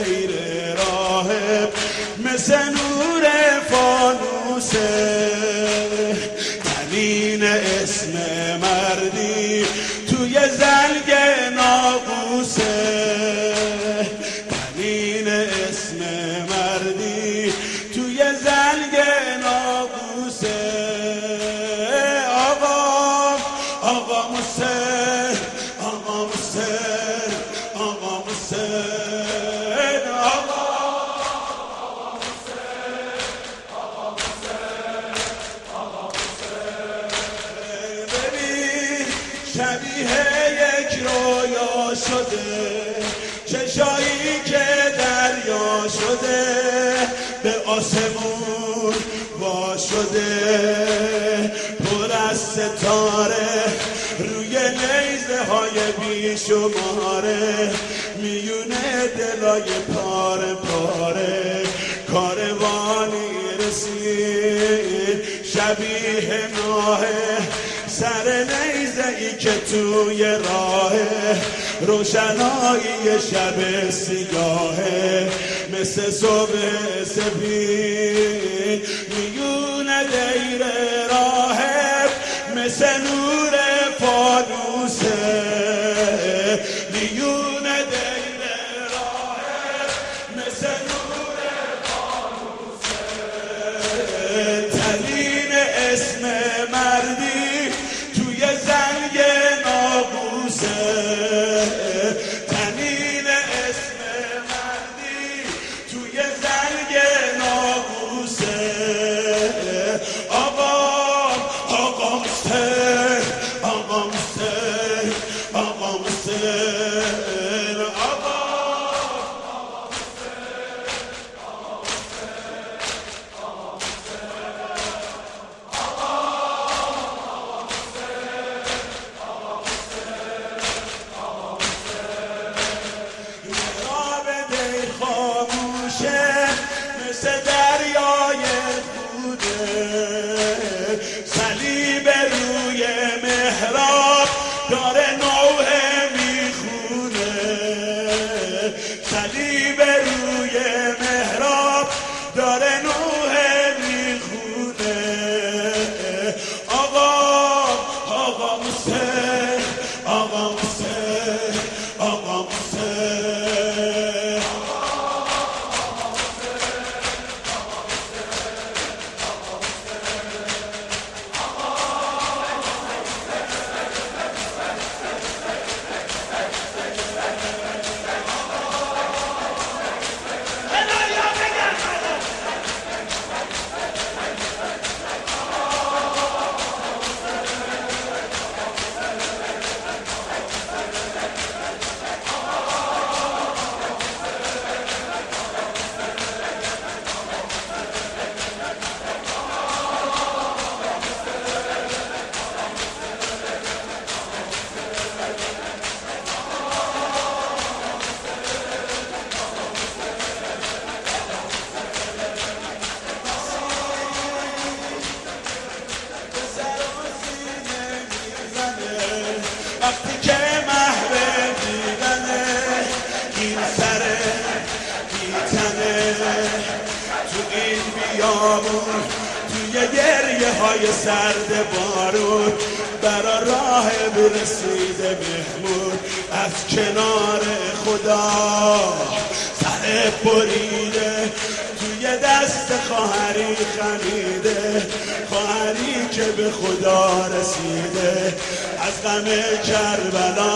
دیر راهب مثل نور فانوسه تنین اسم مردی توی زنگ ناقوسه تنین اسم مردی توی زنگ ناقوسه آقا حسین آقا حسین آقا حسین آقا حسین آقا حسین آقا حسین ببین شبیه یک رویا شده چشایی که دریا شده به آسمون وا شده پر از ستاره روی نیزه های بیشماره میونه دلای پاره پاره کاروانی رسید شبیه ماه سر نیزه ای که توی راه روشنایی شب سیاهه مثل صبح سپید میونه دیر راهب مثل نور فانوسه میونه دیر راهب مثل نور فانوسه تنین اسم مردی توی زنگ ناقوسه تنین اسم مردی توی زنگ ناقوسه آقا حسین آقا حسین آقا حسین آقا مثل دریای خوده صلیب روی محراب داره نوحه میخونه صلیب روی محراب داره نوحه میخونه آقا حسین آقا حسین آقا حسین وقتی که محو دیدنه این سره بیتنه تو این بیابون توی گریه های سرد بارون برا راه برسیده مهمون از کنار خدا سر بریده توی دست خواهری خمیده خواهری که به خدا رسیده از غم کربلا